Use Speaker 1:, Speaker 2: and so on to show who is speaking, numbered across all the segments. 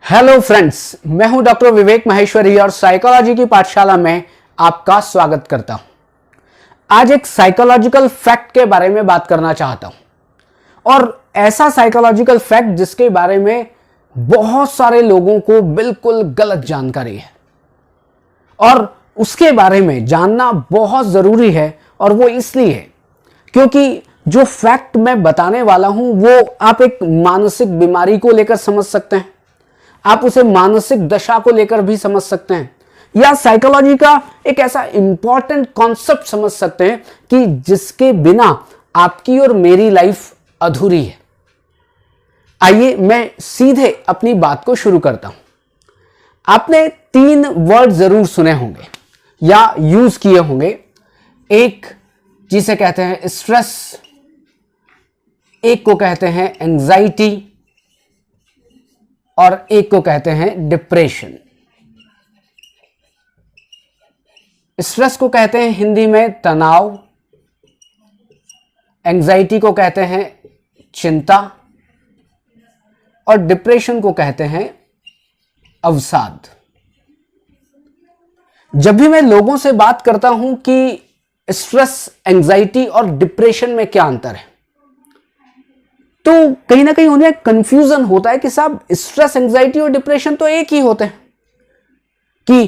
Speaker 1: Hello friends, मैं हूं doctor विवेक माहेश्वरी और साइकोलॉजी की पाठशाला में आपका स्वागत करता हूं। आज एक साइकोलॉजिकल फैक्ट के बारे में बात करना चाहता हूं और ऐसा साइकोलॉजिकल फैक्ट जिसके बारे में बहुत सारे लोगों को बिल्कुल गलत जानकारी है और उसके बारे में जानना बहुत जरूरी है। और वो इसलिए क्योंकि जो फैक्ट मैं बताने वाला हूं वो आप एक मानसिक बीमारी को लेकर समझ सकते हैं, आप उसे मानसिक दशा को लेकर भी समझ सकते हैं, या साइकोलॉजी का एक ऐसा इंपॉर्टेंट कॉन्सेप्ट समझ सकते हैं कि जिसके बिना आपकी और मेरी लाइफ अधूरी है। आइए मैं सीधे अपनी बात को शुरू करता हूं। आपने 3 वर्ड जरूर सुने होंगे या यूज किए होंगे। एक जिसे कहते हैं स्ट्रेस, एक को कहते हैं एंजाइटी और एक को कहते हैं डिप्रेशन। स्ट्रेस को कहते हैं हिंदी में तनाव, एंजाइटी को कहते हैं चिंता और डिप्रेशन को कहते हैं अवसाद। जब भी मैं लोगों से बात करता हूं कि स्ट्रेस, एंजाइटी और डिप्रेशन में क्या अंतर है, तो कहीं ना कहीं उन्हें कंफ्यूजन होता है कि साहब स्ट्रेस, एंजाइटी और डिप्रेशन तो एक ही होते हैं, कि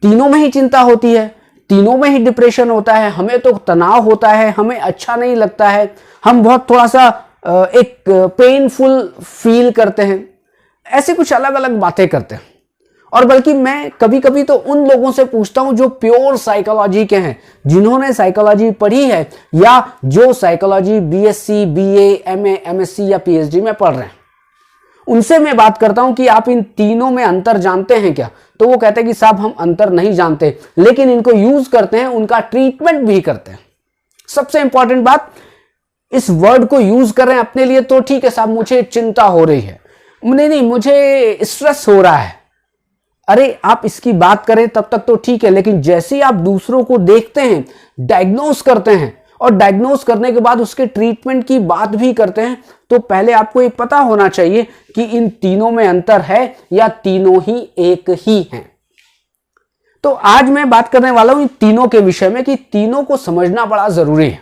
Speaker 1: तीनों में ही चिंता होती है, तीनों में ही डिप्रेशन होता है, हमें तो तनाव होता है, हमें अच्छा नहीं लगता है, हम बहुत थोड़ा सा एक पेनफुल फील करते हैं, ऐसे कुछ अलग अलग बातें करते हैं। और बल्कि मैं कभी कभी तो उन लोगों से पूछता हूं जो प्योर साइकोलॉजी के हैं, जिन्होंने साइकोलॉजी पढ़ी है या जो psychology BSc, BA, MA, MSc या पीएचडी में पढ़ रहे हैं, उनसे मैं बात करता हूं कि आप इन तीनों में अंतर जानते हैं क्या? तो वो कहते हैं कि साहब हम अंतर नहीं जानते, लेकिन इनको यूज करते हैं, उनका ट्रीटमेंट भी करते हैं। सबसे इंपॉर्टेंट बात, इस वर्ड को यूज कर रहे हैं अपने लिए तो ठीक है साहब, मुझे चिंता हो रही है, नहीं मुझे स्ट्रेस हो रहा है, अरे आप इसकी बात करें तब तक तो ठीक है, लेकिन जैसे ही आप दूसरों को देखते हैं, डायग्नोस करते हैं और डायग्नोस करने के बाद उसके ट्रीटमेंट की बात भी करते हैं, तो पहले आपको ये पता होना चाहिए कि इन तीनों में अंतर है या तीनों ही एक ही हैं। तो आज मैं बात करने वाला हूं इन तीनों के विषय में कि तीनों को समझना बड़ा जरूरी है।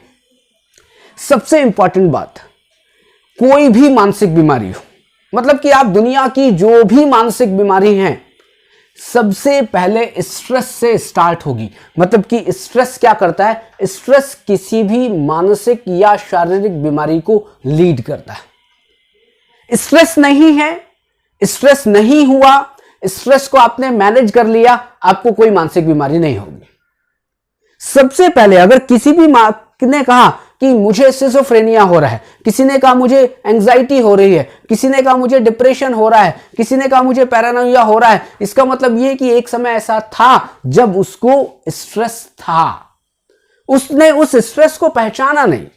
Speaker 1: सबसे इंपॉर्टेंट बात, कोई भी मानसिक बीमारी हो, मतलब कि आप दुनिया की जो भी मानसिक बीमारी है, सबसे पहले स्ट्रेस से स्टार्ट होगी। मतलब कि स्ट्रेस क्या करता है? स्ट्रेस किसी भी मानसिक या शारीरिक बीमारी को लीड करता है। स्ट्रेस नहीं है, स्ट्रेस नहीं हुआ, स्ट्रेस को आपने मैनेज कर लिया, आपको कोई मानसिक बीमारी नहीं होगी। सबसे पहले अगर किसी भी मां ने कहा कि मुझे सिजोफ्रेनिया हो रहा है, किसी ने कहा मुझे एंजाइटी हो रही है, किसी ने कहा मुझे डिप्रेशन हो रहा है, किसी ने कहा मुझे पैरानोइया हो रहा है, इसका मतलब यह कि एक समय ऐसा था जब उसको स्ट्रेस था, उसने उस स्ट्रेस को पहचाना नहीं,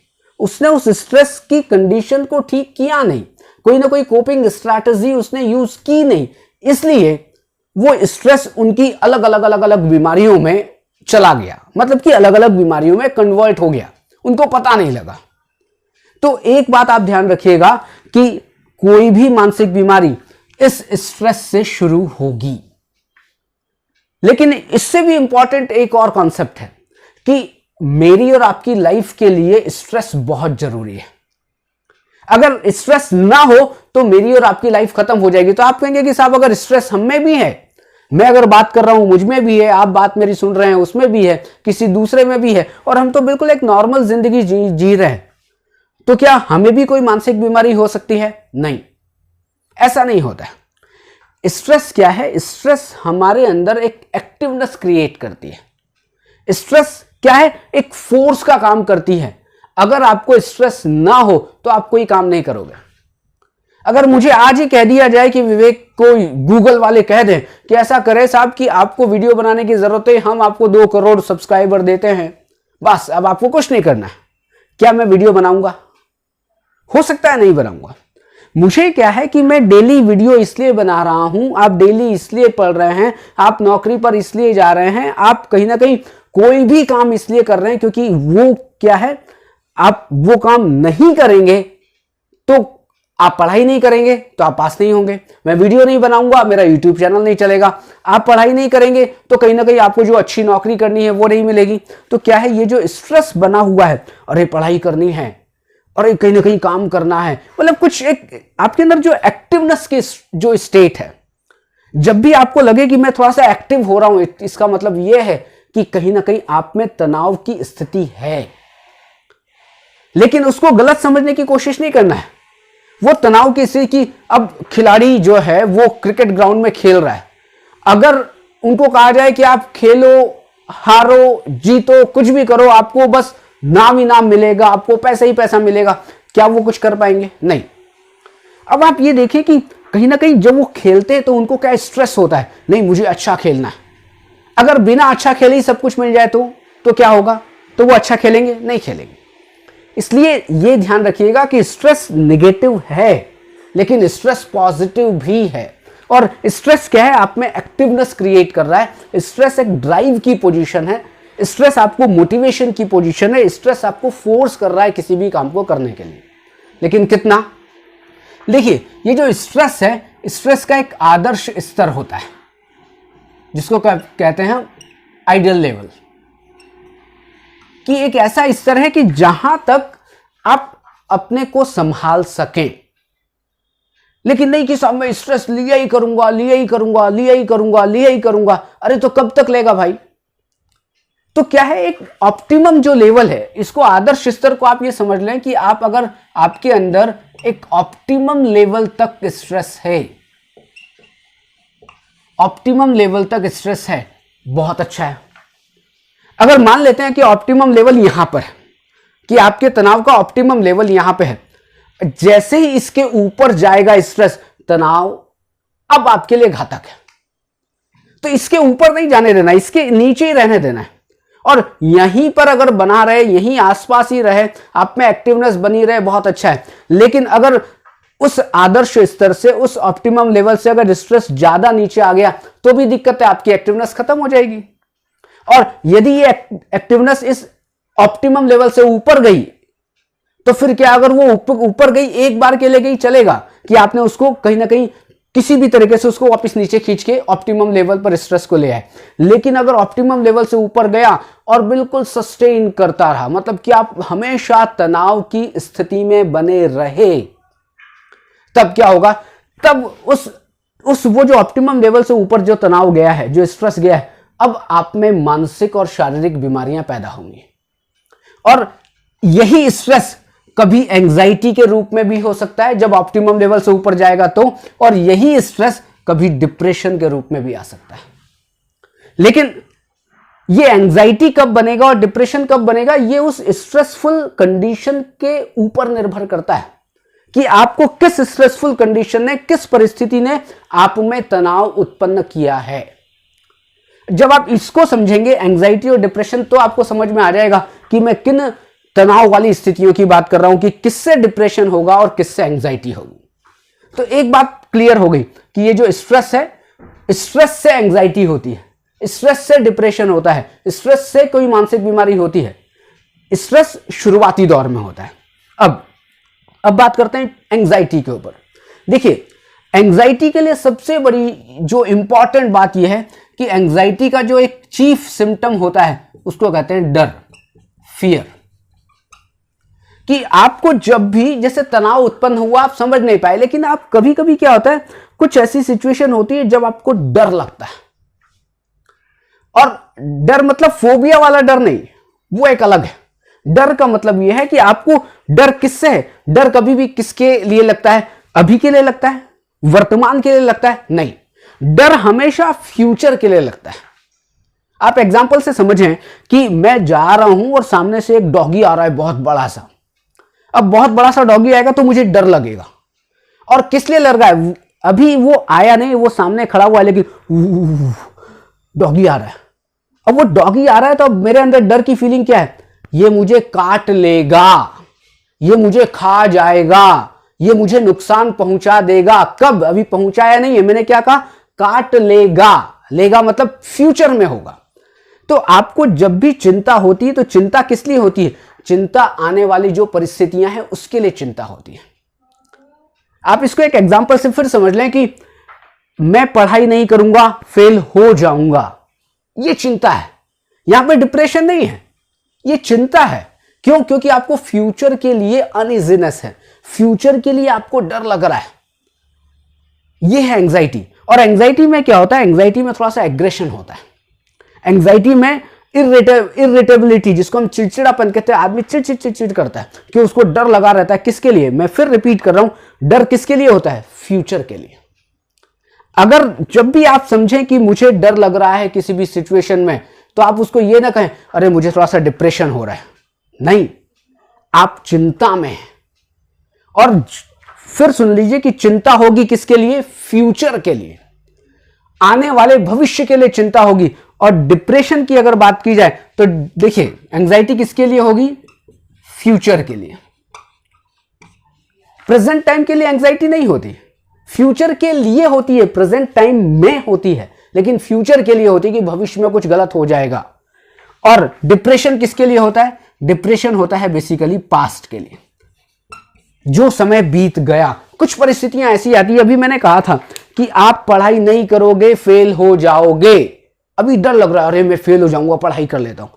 Speaker 1: उसने उस स्ट्रेस की कंडीशन को ठीक किया नहीं, कोई ना कोई कोपिंग स्ट्रैटेजी उसने यूज की नहीं, इसलिए वो स्ट्रेस उनकी अलग अलग बीमारियों में चला गया, मतलब कि अलग अलग बीमारियों में कन्वर्ट हो गया, उनको पता नहीं लगा। तो एक बात आप ध्यान रखिएगा कि कोई भी मानसिक बीमारी इस स्ट्रेस से शुरू होगी। लेकिन इससे भी इंपॉर्टेंट एक और कॉन्सेप्ट है कि मेरी और आपकी लाइफ के लिए स्ट्रेस बहुत जरूरी है। अगर स्ट्रेस ना हो तो मेरी और आपकी लाइफ खत्म हो जाएगी। तो आप कहेंगे कि साहब अगर स्ट्रेस हम में भी है, मैं अगर बात कर रहा हूं मुझ में भी है, आप बात मेरी सुन रहे हैं उसमें भी है, किसी दूसरे में भी है, और हम तो बिल्कुल एक नॉर्मल जिंदगी जी रहे हैं, तो क्या हमें भी कोई मानसिक बीमारी हो सकती है? नहीं, ऐसा नहीं होता है। स्ट्रेस क्या है? स्ट्रेस हमारे अंदर एक एक्टिवनेस क्रिएट करती है। स्ट्रेस क्या है? एक फोर्स का काम करती है। अगर आपको स्ट्रेस ना हो तो आप कोई काम नहीं करोगे। अगर मुझे आज ही कह दिया जाए कि विवेक को गूगल वाले कह दें कि ऐसा करें साहब कि आपको वीडियो बनाने की जरूरत है, हम आपको 2 करोड़ सब्सक्राइबर देते हैं, बस अब आपको कुछ नहीं करना है, क्या मैं वीडियो बनाऊंगा? हो सकता है नहीं बनाऊंगा। मुझे क्या है कि मैं डेली वीडियो इसलिए बना रहा हूं, आप डेली इसलिए पढ़ रहे हैं, आप नौकरी पर इसलिए जा रहे हैं, आप कहीं ना कहीं कोई भी काम इसलिए कर रहे हैं क्योंकि वो क्या है, आप वो काम नहीं करेंगे तो आप पढ़ाई नहीं करेंगे तो आप पास नहीं होंगे। मैं वीडियो नहीं बनाऊंगा, मेरा यूट्यूब चैनल नहीं चलेगा। आप पढ़ाई नहीं करेंगे तो कहीं ना कहीं आपको जो अच्छी नौकरी करनी है वो नहीं मिलेगी। तो क्या है, ये जो स्ट्रेस बना हुआ है, अरे पढ़ाई करनी है, अरे कहीं ना कहीं काम करना है, मतलब कुछ एक आपके अंदर जो एक्टिवनेस की जो स्टेट है, जब भी आपको लगे कि मैं थोड़ा सा एक्टिव हो रहा हूं, इसका मतलब यह है कि कहीं ना कहीं आप में तनाव की स्थिति है। लेकिन उसको गलत समझने की कोशिश नहीं करना है। वो तनाव की स्थिति की, अब खिलाड़ी जो है वो क्रिकेट ग्राउंड में खेल रहा है, अगर उनको कहा जाए कि आप खेलो, हारो, जीतो, कुछ भी करो, आपको बस नाम ही नाम मिलेगा, आपको पैसा ही पैसा मिलेगा, क्या वो कुछ कर पाएंगे? नहीं। अब आप ये देखें कि कहीं ना कहीं जब वो खेलते हैं तो उनको क्या स्ट्रेस होता है, नहीं मुझे अच्छा खेलना है। अगर बिना अच्छा खेले ही सब कुछ मिल जाए तो क्या होगा? तो वो अच्छा खेलेंगे? नहीं खेलेंगे। इसलिए ये ध्यान रखिएगा कि स्ट्रेस नेगेटिव है, लेकिन स्ट्रेस पॉजिटिव भी है। और स्ट्रेस क्या है? आप में एक्टिवनेस क्रिएट कर रहा है। स्ट्रेस एक ड्राइव की पोजीशन है, स्ट्रेस आपको मोटिवेशन की पोजीशन है, स्ट्रेस आपको फोर्स कर रहा है किसी भी काम को करने के लिए। लेकिन कितना? देखिए, ये जो स्ट्रेस है, स्ट्रेस का एक आदर्श स्तर होता है जिसको कहते हैं आइडियल लेवल, कि एक ऐसा स्तर है कि जहां तक आप अपने को संभाल सकें। लेकिन नहीं कि साहब मैं स्ट्रेस लिया ही करूंगा, लिया ही करूंगा, लिया ही करूंगा, लिया ही करूंगा। अरे तो कब तक लेगा भाई? तो क्या है, एक ऑप्टिमम जो लेवल है, इसको आदर्श स्तर को आप ये समझ लें कि आप अगर आपके अंदर एक ऑप्टिमम लेवल तक स्ट्रेस है, ऑप्टिमम लेवल तक स्ट्रेस है, बहुत अच्छा है। अगर मान लेते हैं कि ऑप्टिमम लेवल यहां पर है, कि आपके तनाव का ऑप्टिमम लेवल यहां पे है, जैसे ही इसके ऊपर जाएगा स्ट्रेस, तनाव अब आपके लिए घातक है। तो इसके ऊपर नहीं जाने देना, इसके नीचे ही रहने देना है। और यहीं पर अगर बना रहे, यहीं आसपास ही रहे, आप में एक्टिवनेस बनी रहे, बहुत अच्छा है। लेकिन अगर उस आदर्श स्तर से, उस ऑप्टिमम लेवल से अगर स्ट्रेस ज्यादा नीचे आ गया तो भी दिक्कत है, आपकी एक्टिवनेस खत्म हो जाएगी। और यदि ये एक्टिवनेस इस ऑप्टिमम लेवल से ऊपर गई तो फिर क्या, अगर वो ऊपर गई, एक बार के लिए गई, चलेगा कि आपने उसको कहीं ना कहीं किसी भी तरीके से उसको वापस नीचे खींच के ऑप्टिमम लेवल पर स्ट्रेस को ले आए। लेकिन अगर ऑप्टिमम लेवल से ऊपर गया और बिल्कुल सस्टेन करता रहा, मतलब कि आप हमेशा तनाव की स्थिति में बने रहे, तब क्या होगा? तब उस वो जो ऑप्टिमम लेवल से ऊपर जो तनाव गया है, जो स्ट्रेस गया है, अब आप में मानसिक और शारीरिक बीमारियां पैदा होंगी। और यही स्ट्रेस कभी एंजाइटी के रूप में भी हो सकता है जब ऑप्टिमम लेवल से ऊपर जाएगा तो, और यही स्ट्रेस कभी डिप्रेशन के रूप में भी आ सकता है। लेकिन ये एंजाइटी कब बनेगा और डिप्रेशन कब बनेगा, ये उस स्ट्रेसफुल कंडीशन के ऊपर निर्भर करता है कि आपको किस स्ट्रेसफुल कंडीशन ने, किस परिस्थिति ने आप में तनाव उत्पन्न किया है। जब आप इसको समझेंगे, एंजाइटी और डिप्रेशन, तो आपको समझ में आ जाएगा कि मैं किन तनाव वाली स्थितियों की बात कर रहा हूं, कि किससे डिप्रेशन होगा और किससे एंजाइटी होगी। तो एक बात क्लियर हो गई कि ये जो स्ट्रेस है, स्ट्रेस से एंजाइटी होती है, स्ट्रेस से डिप्रेशन होता है, स्ट्रेस से कोई मानसिक बीमारी होती है। स्ट्रेस शुरुआती दौर में होता है। अब बात करते हैं एंजाइटी के ऊपर। देखिए, एंजाइटी के लिए सबसे बड़ी जो इंपॉर्टेंट बात यह है कि एंजाइटी का जो एक चीफ सिम्टम होता है उसको कहते हैं डर, फियर। कि आपको जब भी जैसे तनाव उत्पन्न हुआ, आप समझ नहीं पाए, लेकिन आप कभी कभी क्या होता है, कुछ ऐसी सिचुएशन होती है जब आपको डर लगता है। और डर मतलब फोबिया वाला डर नहीं, वो एक अलग है। डर का मतलब यह है कि आपको डर किससे है? डर कभी भी किसके लिए लगता है? अभी के लिए लगता है? वर्तमान के लिए लगता है? नहीं, डर हमेशा फ्यूचर के लिए लगता है। आप एग्जांपल से समझें कि मैं जा रहा हूं और सामने से एक डॉगी आ रहा है, बहुत बड़ा सा। अब बहुत बड़ा सा डॉगी आएगा तो मुझे डर लगेगा। और किस लिए लग रहा है? अभी वो आया नहीं, वो सामने खड़ा हुआ है, लेकिन डॉगी आ रहा है। अब वो डॉगी आ रहा है तो अब मेरे अंदर डर की फीलिंग क्या है? ये मुझे काट लेगा, ये मुझे खा जाएगा, ये मुझे नुकसान पहुंचा देगा। कब? अभी पहुंचाया नहीं है, मैंने क्या कहा? काट लेगा। लेगा मतलब फ्यूचर में होगा। तो आपको जब भी चिंता होती है तो चिंता किस लिए होती है? चिंता आने वाली जो परिस्थितियां हैं उसके लिए चिंता होती है। आप इसको एक एग्जांपल से फिर समझ लें कि मैं पढ़ाई नहीं करूंगा, फेल हो जाऊंगा, ये चिंता है। यहां पे डिप्रेशन नहीं है, ये चिंता है। क्यों? क्योंकि आपको फ्यूचर के लिए अनइजीनेस है, फ्यूचर के लिए आपको डर लग रहा है। ये है एंग्जाइटी। और एंग्जाइटी में क्या होता है? एंग्जाइटी में थोड़ा सा एग्रेशन होता है। एंग्जाइटी में इरिटेबिलिटी, जिसको हम चिड़चिड़ापन कहते हैं, आदमी चिड़चिड़ करता है कि उसको डर लगा रहता है। किसके लिए? मैं फिर रिपीट कर रहा हूं, डर किसके लिए होता है? फ्यूचर के लिए। अगर जब भी आप समझें कि मुझे डर लग रहा है किसी भी सिचुएशन में, तो आप उसको ये ना कहें अरे मुझे थोड़ा सा डिप्रेशन हो रहा है। नहीं, आप चिंता में हैं। और फिर सुन लीजिए कि चिंता होगी किसके लिए? फ्यूचर के लिए, आने वाले भविष्य के लिए चिंता होगी। और डिप्रेशन की अगर बात की जाए तो देखिए, एंग्जाइटी किसके लिए होगी? फ्यूचर के लिए। प्रेजेंट टाइम के लिए एंग्जाइटी नहीं होती, फ्यूचर के लिए होती है। प्रेजेंट टाइम में होती है, लेकिन फ्यूचर के लिए होती है कि भविष्य में कुछ गलत हो जाएगा। और डिप्रेशन किसके लिए होता है? डिप्रेशन होता है बेसिकली पास्ट के लिए, जो समय बीत गया। कुछ परिस्थितियां ऐसी आती है, अभी मैंने कहा था कि आप पढ़ाई नहीं करोगे, फेल हो जाओगे। अभी डर लग रहा है अरे मैं फेल हो जाऊंगा, पढ़ाई कर लेता हूं,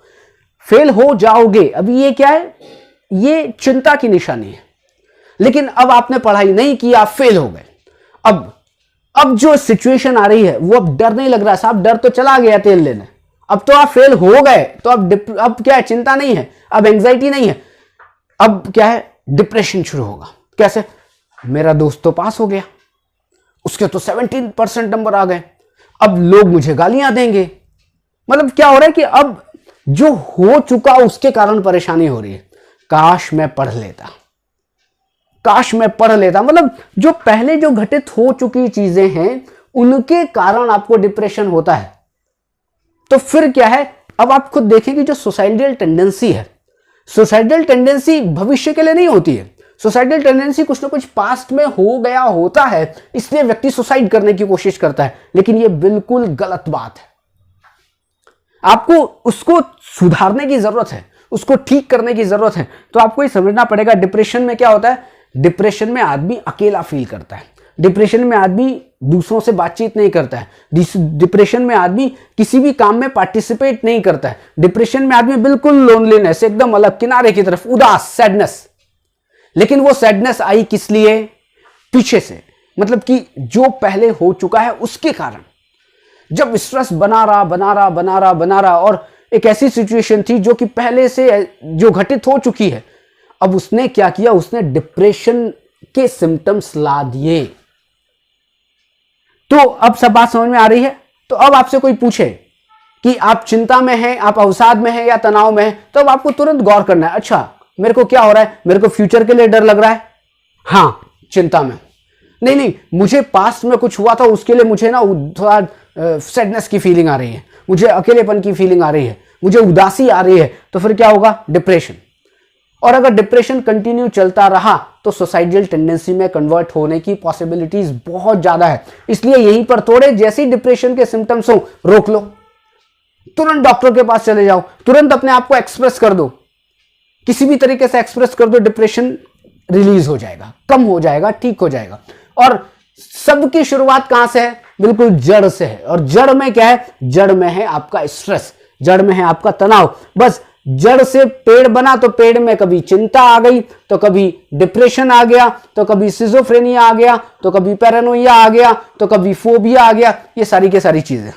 Speaker 1: फेल हो जाओगे। अभी ये क्या है? ये चिंता की निशानी है। लेकिन अब आपने पढ़ाई नहीं की, आप फेल हो गए। अब जो सिचुएशन आ रही है वो अब डर नहीं लग रहा साहब, डर तो चला गया तेल लेने। अब तो आप फेल हो गए, तो अब क्या है? चिंता नहीं है, अब एंग्जाइटी नहीं है, अब क्या है? डिप्रेशन शुरू होगा। कैसे? मेरा दोस्त तो पास हो गया, उसके तो 17% नंबर आ गए, अब लोग मुझे गालियां देंगे। मतलब क्या हो रहा है कि अब जो हो चुका उसके कारण परेशानी हो रही है। काश मैं पढ़ लेता, काश मैं पढ़ लेता। मतलब जो पहले जो घटित हो चुकी चीजें हैं उनके कारण आपको डिप्रेशन होता है। तो फिर क्या है? अब आप खुद देखें कि जो सुसाइडल टेंडेंसी है, सुसाइडल टेंडेंसी भविष्य के लिए नहीं होती है। सुसाइडल टेंडेंसी कुछ ना कुछ पास्ट में हो गया होता है, इसलिए व्यक्ति सुसाइड करने की कोशिश करता है। लेकिन यह बिल्कुल गलत बात है। आपको उसको सुधारने की जरूरत है, उसको ठीक करने की जरूरत है। तो आपको ये समझना पड़ेगा डिप्रेशन में क्या होता है। डिप्रेशन में आदमी अकेला फील करता है, डिप्रेशन में आदमी दूसरों से बातचीत नहीं करता है, डिप्रेशन में आदमी किसी भी काम में पार्टिसिपेट नहीं करता है, डिप्रेशन में आदमी बिल्कुल लोनलीनेस, एकदम अलग किनारे की तरफ, उदास, सैडनेस। लेकिन वो सैडनेस आई किस लिए? पीछे से, मतलब कि जो पहले हो चुका है उसके कारण। जब स्ट्रेस बना रहा और एक ऐसी सिचुएशन थी जो कि पहले से जो घटित हो चुकी है, अब उसने क्या किया? उसने डिप्रेशन के सिम्टम्स ला दिए। तो अब सब बात समझ में आ रही है। तो अब आपसे कोई पूछे कि आप चिंता में हैं, आप अवसाद में हैं या तनाव में हैं, तो अब आपको तुरंत गौर करना है। अच्छा, मेरे को क्या हो रहा है? मेरे को फ्यूचर के लिए डर लग रहा है, हाँ चिंता में। नहीं, मुझे पास्ट में कुछ हुआ था, उसके लिए मुझे ना थोड़ा सैडनेस की फीलिंग आ रही है, मुझे अकेलेपन की फीलिंग आ रही है, मुझे उदासी आ रही है। तो फिर क्या होगा? डिप्रेशन। और अगर डिप्रेशन कंटिन्यू चलता रहा तो सुसाइडल टेंडेंसी में कन्वर्ट होने की पॉसिबिलिटीज बहुत ज्यादा है। इसलिए यहीं पर थोड़े जैसे ही डिप्रेशन के सिम्टम्स हो, रोक लो, तुरंत डॉक्टर के पास चले जाओ, तुरंत अपने आप को एक्सप्रेस कर दो, किसी भी तरीके से एक्सप्रेस कर दो, डिप्रेशन रिलीज हो जाएगा, कम हो जाएगा, ठीक हो जाएगा। और सबकी शुरुआत कहां से है? बिल्कुल जड़ से है। और जड़ में क्या है? जड़ में है आपका स्ट्रेस, जड़ में है आपका तनाव। बस जड़ से पेड़ बना, तो पेड़ में कभी चिंता आ गई, तो कभी डिप्रेशन आ गया, तो कभी सिजोफ्रेनिया आ गया, तो कभी पैरानोइया आ गया, तो कभी फोबिया आ गया। ये सारी की सारी चीजें।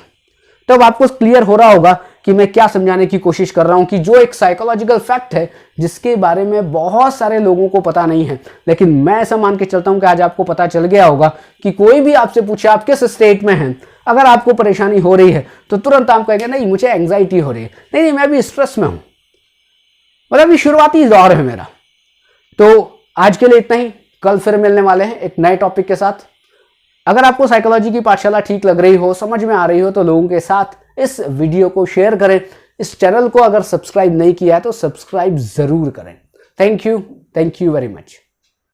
Speaker 1: तो अब आपको क्लियर हो रहा होगा कि मैं क्या समझाने की कोशिश कर रहा हूं, कि जो एक साइकोलॉजिकल फैक्ट है जिसके बारे में बहुत सारे लोगों को पता नहीं है, लेकिन मैं ऐसा मान के चलता हूं कि आज आपको पता चल गया होगा कि कोई भी आपसे पूछे आप किस स्टेट में हैं, अगर आपको परेशानी हो रही है तो तुरंत आप कहेंगे नहीं मुझे एंग्जाइटी हो रही है, नहीं मैं भी स्ट्रेस में हूं। मतलब ये शुरुआती दौर है मेरा। तो आज के लिए इतना ही, कल फिर मिलने वाले हैं एक नए टॉपिक के साथ। अगर आपको साइकोलॉजी की पाठशाला ठीक लग रही हो, समझ में आ रही हो, तो लोगों के साथ इस वीडियो को शेयर करें। इस चैनल को अगर सब्सक्राइब नहीं किया है तो सब्सक्राइब जरूर करें। Thank you very much.